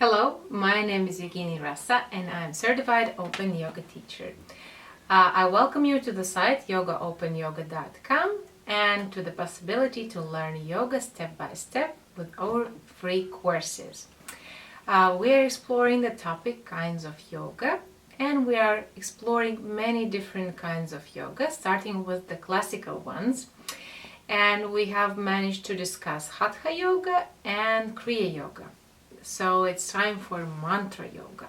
Hello, my name is Irina and I am certified open yoga teacher. I welcome you to the site yogaopenyoga.com and to the possibility to learn yoga step by step with our free courses. We are exploring the topic kinds of yoga, and we are exploring many different kinds of yoga, starting with the classical ones. And we have managed to discuss Hatha yoga and Kriya yoga. So it's time for Mantra yoga.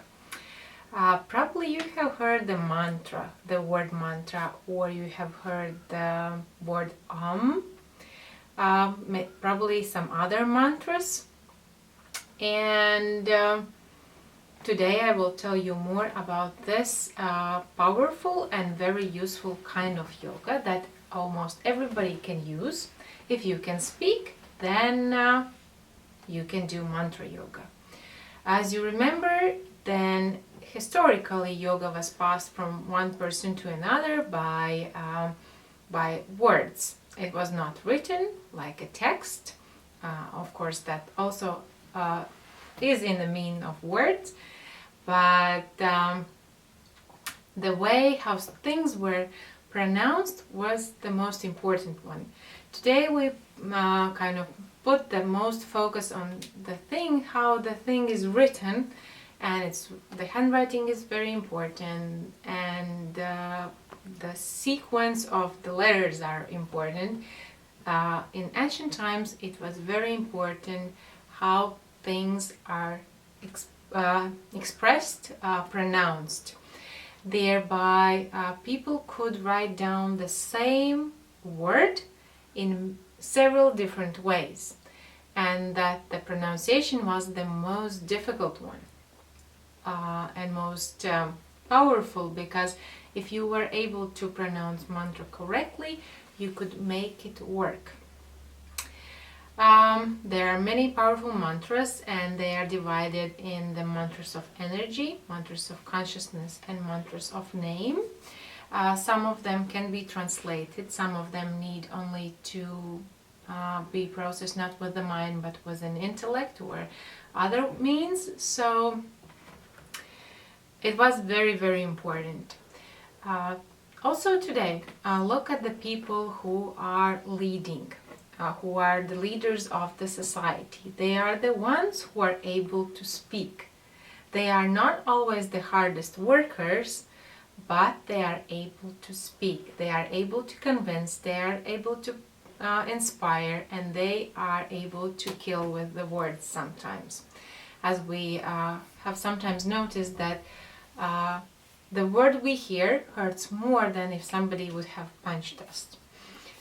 Probably you have heard the mantra, the word mantra, or you have heard the word probably some other mantras. And today I will tell you more about this powerful and very useful kind of yoga that almost everybody can use. If you can speak, then you can do mantra yoga. As you remember, then historically yoga was passed from one person to another by words. It was not written like a text. Of course, that also is in the meaning of words, but the way how things were pronounced was the most important one. Today we kind of put the most focus on the thing, how the thing is written, and the handwriting is very important, and the sequence of the letters are important. In ancient times it was very important how things are expressed, pronounced. Thereby people could write down the same word in several different ways, and that the pronunciation was the most difficult one and most powerful, because if you were able to pronounce mantra correctly, you could make it work. There are many powerful mantras, and they are divided in the mantras of energy, mantras of consciousness, and mantras of name. Some of them can be translated, some of them need only to be processed not with the mind but with an intellect or other means. So it was very, very important. Also today, look at the people who are leading, who are the leaders of the society. They are the ones who are able to speak. They are not always the hardest workers, but they are able to speak. They are able to convince, they are able to inspire, and they are able to kill with the words sometimes. As we have sometimes noticed that the word we hear hurts more than if somebody would have punched us.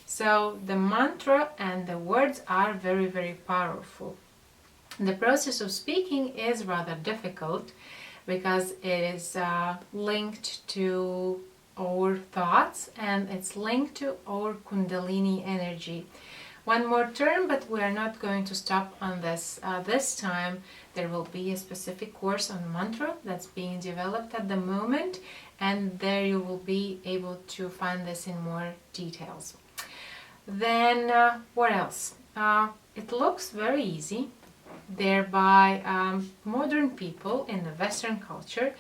So the mantra and the words are very, very powerful. The process of speaking is rather difficult because it is linked to our thoughts, and it's linked to our Kundalini energy. One more term, but we are not going to stop on this. This time there will be a specific course on mantra that's being developed at the moment, and there you will be able to find this in more details. Then what else? It looks very easy. Thereby modern people in the Western culture,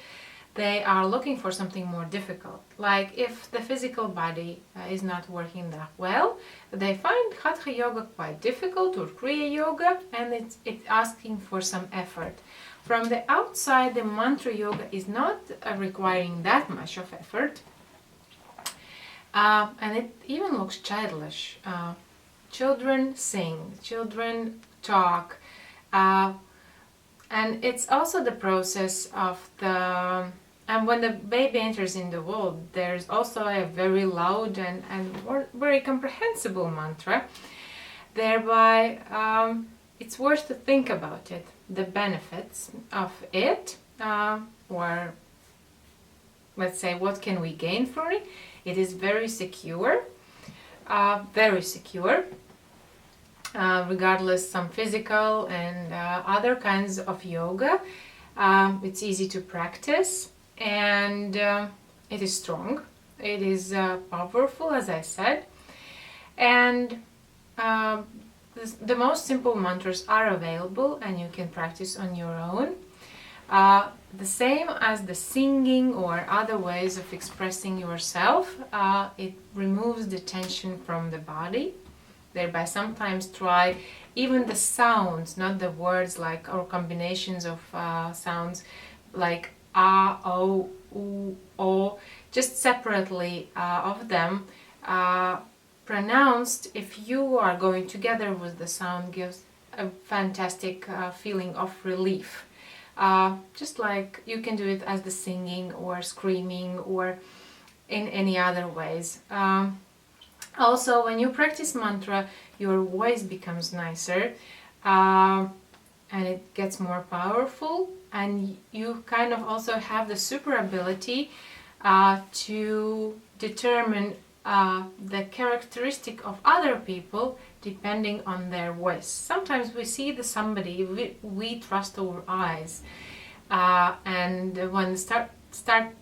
they are looking for something more difficult. Like if the physical body is not working that well, they find Hatha yoga quite difficult, or Kriya yoga, and it's asking for some effort. From the outside, the mantra yoga is not requiring that much of effort, and it even looks childish. Children sing, children talk, and it's also the process of and when the baby enters in the world, there's also a very loud and very comprehensible mantra. Thereby, it's worth to think about it, the benefits of it, or let's say what can we gain from it. It is very secure, regardless some physical and other kinds of yoga. It's easy to practice, and it is strong, it is powerful, as I said, and the most simple mantras are available and you can practice on your own. The same as the singing or other ways of expressing yourself, it removes the tension from the body. Thereby sometimes try even the sounds, not the words, like, or combinations of sounds like a, o, u, o, just separately of them, pronounced. If you are going together with the sound, gives a fantastic feeling of relief. Just like you can do it as the singing or screaming or in any other ways. Also, when you practice mantra, your voice becomes nicer and it gets more powerful, and you kind of also have the super ability to determine the characteristic of other people depending on their voice. Sometimes we see somebody, we trust our eyes, and when the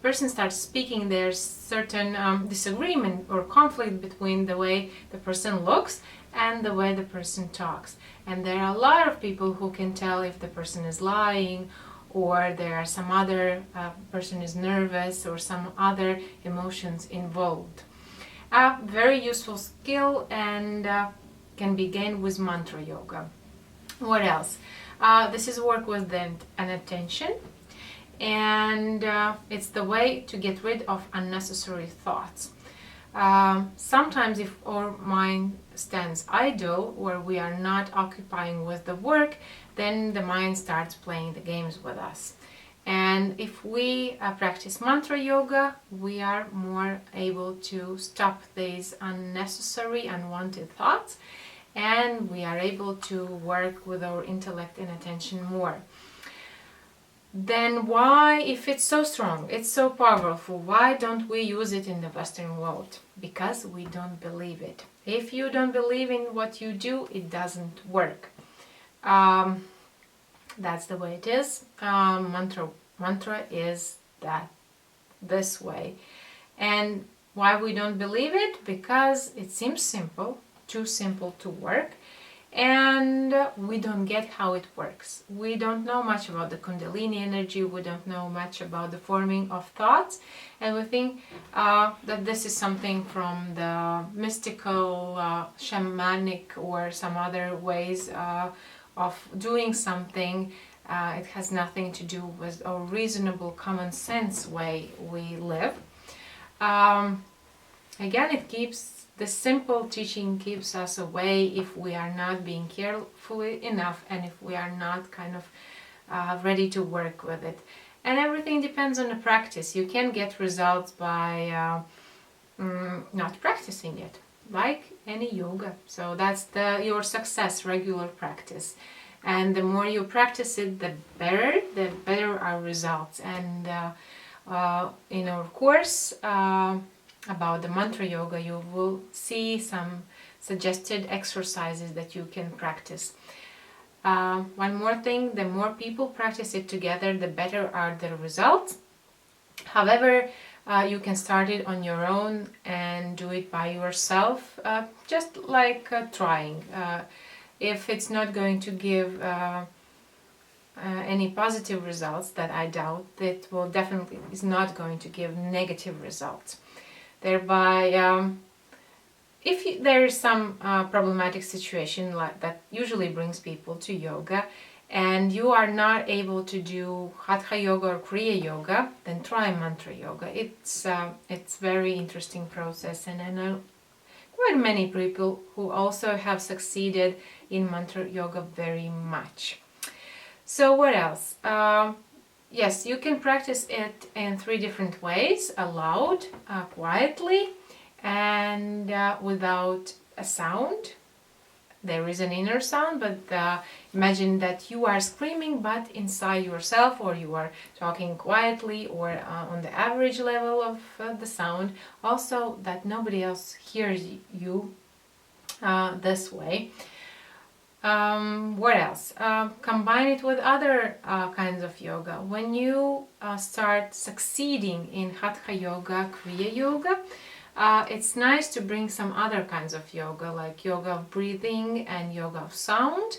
person starts speaking, there's certain disagreement or conflict between the way the person looks and the way the person talks. And there are a lot of people who can tell if the person is lying, or there are some other person is nervous, or some other emotions involved. A very useful skill, and can be gained with mantra yoga. What else? This is work with an attention, and it's the way to get rid of unnecessary thoughts. Sometimes if our mind stands idle, or we are not occupying with the work, then the mind starts playing the games with us. And if we practice mantra yoga, we are more able to stop these unnecessary, unwanted thoughts, and we are able to work with our intellect and attention more. Then why, if it's so strong, it's so powerful, why don't we use it in the Western world? Because we don't believe it. If you don't believe in what you do, it doesn't work. That's the way it is. Mantra is this way. And why we don't believe it? Because it seems simple, too simple to work, and we don't get how it works. We don't know much about the Kundalini energy, we don't know much about the forming of thoughts, and we think that this is something from the mystical, shamanic, or some other ways of doing something. It has nothing to do with a reasonable, common sense way we live. Again, this simple teaching keeps us away if we are not being careful enough, and if we are not kind of ready to work with it. And everything depends on the practice. You can get results by not practicing it, like any yoga. So that's your success, regular practice. And the more you practice it, the better our results. And in our course about the mantra yoga, you will see some suggested exercises that you can practice. One more thing, the more people practice it together, the better are the results. However, you can start it on your own and do it by yourself, just like trying. If it's not going to give any positive results, that I doubt, it will definitely is not going to give negative results. Thereby, if there is some problematic situation like that usually brings people to yoga, and you are not able to do Hatha yoga or Kriya yoga, then try mantra yoga. It's very interesting process, and I know quite many people who also have succeeded in mantra yoga very much. So what else? Yes, you can practice it in 3 different ways: aloud, quietly, and without a sound. There is an inner sound, but imagine that you are screaming but inside yourself, or you are talking quietly, or on the average level of the sound. Also that nobody else hears you this way. What else? Combine it with other kinds of yoga. When you start succeeding in Hatha yoga, Kriya yoga, it's nice to bring some other kinds of yoga, like yoga of breathing and yoga of sound.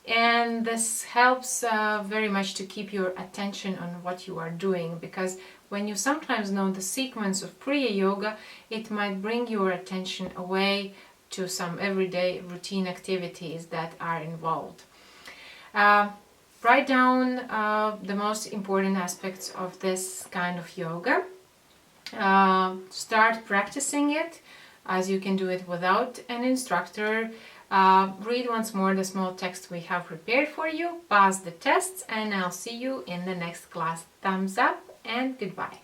And this helps very much to keep your attention on what you are doing, because when you sometimes know the sequence of Kriya Yoga, it might bring your attention away to some everyday routine activities that are involved. Write down the most important aspects of this kind of yoga. Start practicing it, as you can do it without an instructor. Read once more the small text we have prepared for you, pass the tests, and I'll see you in the next class. Thumbs up and goodbye.